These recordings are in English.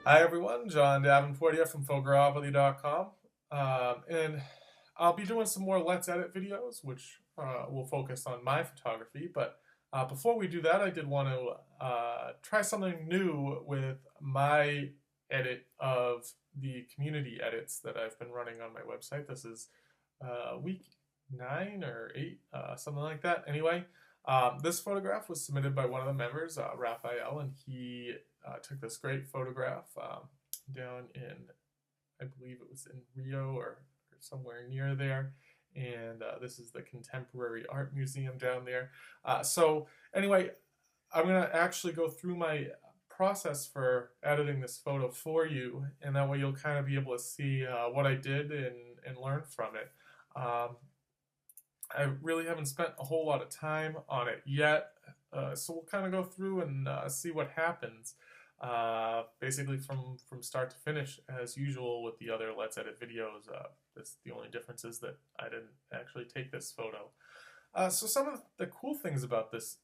Hi everyone, John Davenport here from Fogaropoly.com. And I'll be doing some more Let's Edit videos, which will focus on my photography. But before we do that, I did want to try something new with my edit of the community edits that I've been running on my website. This is week 9 or 8, something like that. Anyway, this photograph was submitted by one of the members, Raphael, and he took this great photograph down in, I believe it was in Rio or somewhere near there. And this is the Contemporary Art Museum down there. So anyway, I'm going to actually go through my process for editing this photo for you, and that way you'll kind of be able to see what I did and learn from it. I really haven't spent a whole lot of time on it yet, so we'll kind of go through and see what happens. Basically from start to finish, as usual with the other Let's Edit videos. The only difference is that I didn't actually take this photo. So some of the cool things about this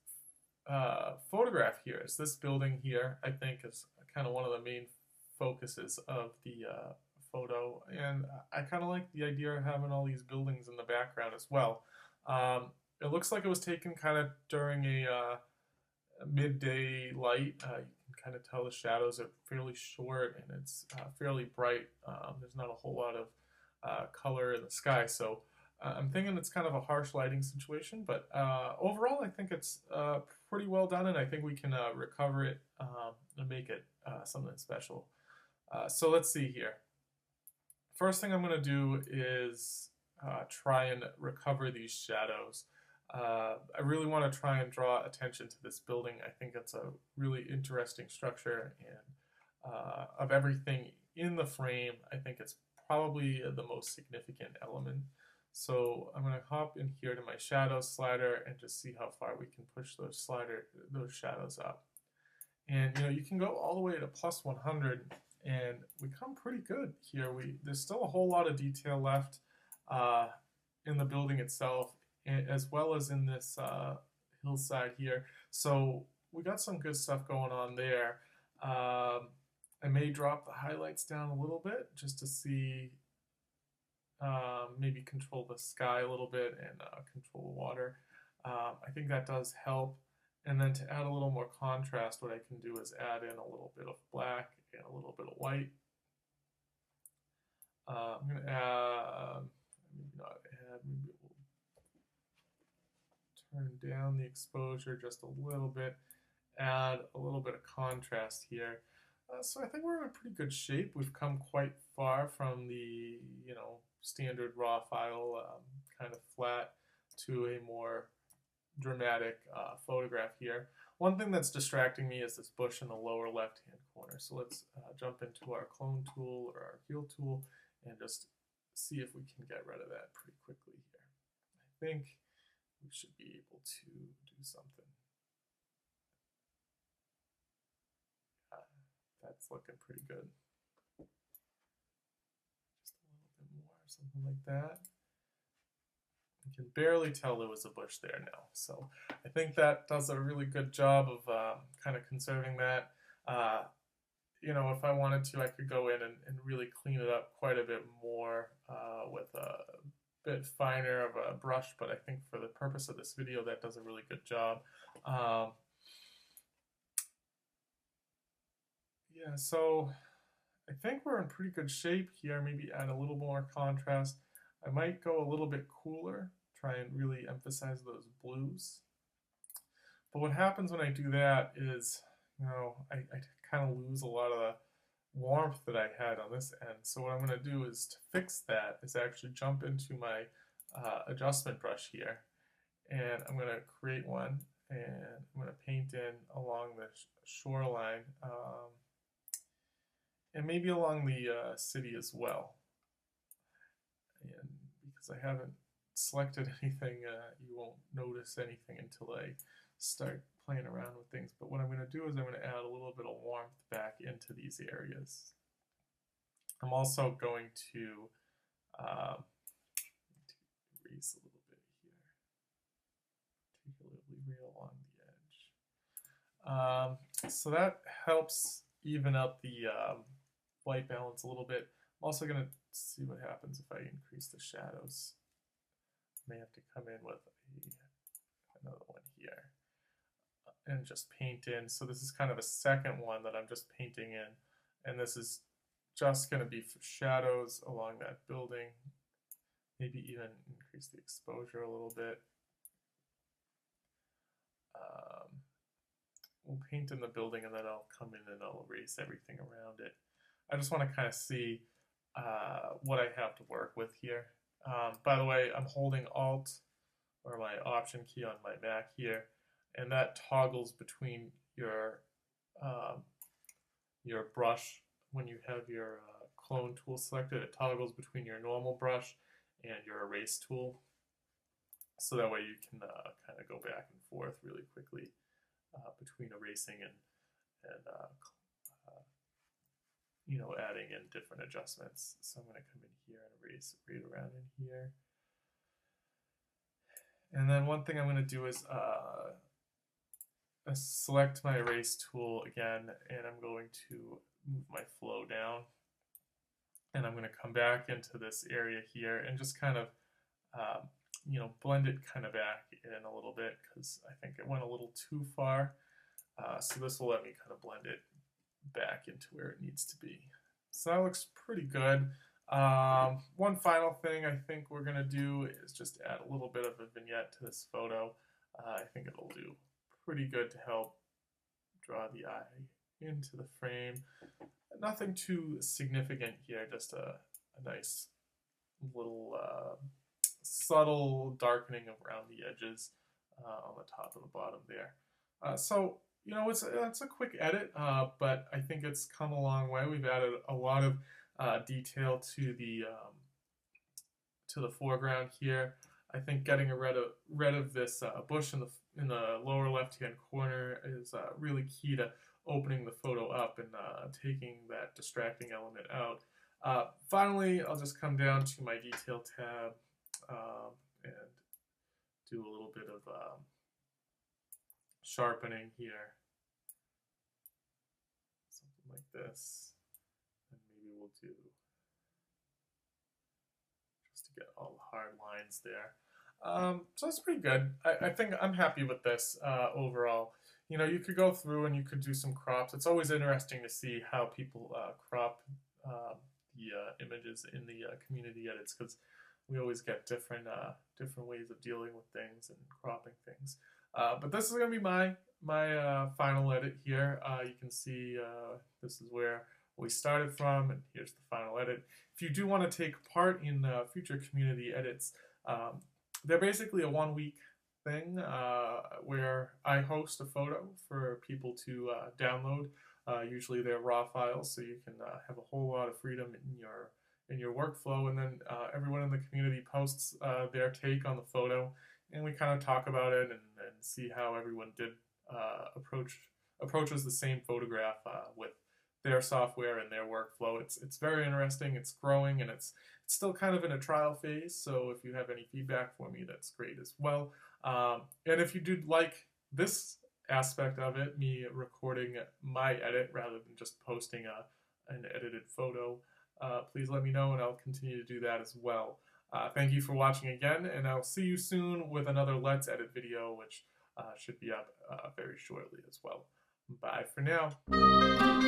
photograph here is this building here, I think, is kind of one of the main focuses of the photo, and I kind of like the idea of having all these buildings in the background as well. It looks like it was taken kind of during a midday light. You can kind of tell the shadows are fairly short and it's fairly bright. There's not a whole lot of color in the sky, so I'm thinking it's kind of a harsh lighting situation, but overall I think it's pretty well done, and I think we can recover it and make it something special. So let's see here. First thing I'm going to do is try and recover these shadows. I really want to try and draw attention to this building. I think it's a really interesting structure, and of everything in the frame, I think it's probably the most significant element. So I'm going to hop in here to my shadow slider and just see how far we can push those shadows up. And you can go all the way to plus 100, and we come pretty good here. There's still a whole lot of detail left in the building itself, as well as in this hillside here. So we got some good stuff going on there. I may drop the highlights down a little bit just to see, maybe control the sky a little bit and control the water. I think that does help. And then to add a little more contrast, what I can do is add in a little bit of black and a little bit of white. I'm going to add, maybe not add, maybe we'll turn down the exposure just a little bit, add a little bit of contrast here. So I think we're in pretty good shape. We've come quite far from the, standard raw file, kind of flat, to a more dramatic photograph here. One thing that's distracting me is this bush in the lower left-hand corner. So let's jump into our clone tool or our heal tool and just see if we can get rid of that pretty quickly here. I think we should be able to do something. That's looking pretty good. Just a little bit more, something like that. You can barely tell there was a bush there now. So I think that does a really good job of kind of conserving that. If I wanted to, I could go in and really clean it up quite a bit more with a bit finer of a brush, but I think for the purpose of this video, that does a really good job. Yeah, so I think we're in pretty good shape here. Maybe add a little more contrast. I might go a little bit cooler, try and really emphasize those blues. But what happens when I do that is, I kind of lose a lot of the warmth that I had on this end. So what I'm going to do is, to fix that, is actually jump into my adjustment brush here, and I'm going to create one, and I'm going to paint in along the shoreline, and maybe along the city as well. And because I haven't selected anything, you won't notice anything until I start playing around with things. But what I'm going to do is I'm going to add a little bit of warmth back into these areas. I'm also going to erase a little bit here, particularly along the edge. So that helps even out the white balance a little bit. I'm also going to see what happens if I increase the shadows. I may have to come in with another one here and just paint in. So this is kind of a second one that I'm just painting in, and this is just going to be for shadows along that building. Maybe even increase the exposure a little bit. We'll paint in the building and then I'll come in and I'll erase everything around it. I just want to kind of see what I have to work with here. By the way, I'm holding Alt or my Option key on my Mac here, and that toggles between your brush when you have your clone tool selected. It toggles between your normal brush and your erase tool, so that way you can kind of go back and forth really quickly between erasing and you know, adding in different adjustments. So I'm going to come in here and erase right around in here. And then one thing I'm going to do is select my erase tool again, and I'm going to move my flow down. And I'm going to come back into this area here and just kind of, you know, blend it kind of back in a little bit, because I think it went a little too far. So this will let me kind of blend it back into where it needs to be. So that looks pretty good. One final thing I think we're going to do is just add a little bit of a vignette to this photo. I think it'll do pretty good to help draw the eye into the frame. Nothing too significant here, just a nice little subtle darkening around the edges on the top and the bottom there. So, you know, it's a quick edit, but I think it's come a long way. We've added a lot of detail to the foreground here. I think getting rid of this bush in the lower left-hand corner is really key to opening the photo up and taking that distracting element out. Finally, I'll just come down to my detail tab and do a little bit of sharpening here, something like this, and maybe we'll do just to get all the hard lines there. So it's pretty good. I think I'm happy with this overall. You know, you could go through and you could do some crops. It's always interesting to see how people crop the images in the community edits, because we always get different ways of dealing with things and cropping things. But this is going to be my final edit here. You can see this is where we started from, and here's the final edit. If you do want to take part in future community edits, they're basically a one-week thing where I host a photo for people to download. Usually they're raw files, so you can have a whole lot of freedom in your workflow, and then everyone in the community posts their take on the photo, and we kind of talk about it and see how everyone approaches the same photograph with their software and their workflow. It's very interesting. It's growing, and it's still kind of in a trial phase. So if you have any feedback for me, that's great as well. And if you do like this aspect of it, me recording my edit rather than just posting an edited photo, please let me know, and I'll continue to do that as well. Thank you for watching again, and I'll see you soon with another Let's Edit video, which should be up very shortly as well. Bye for now.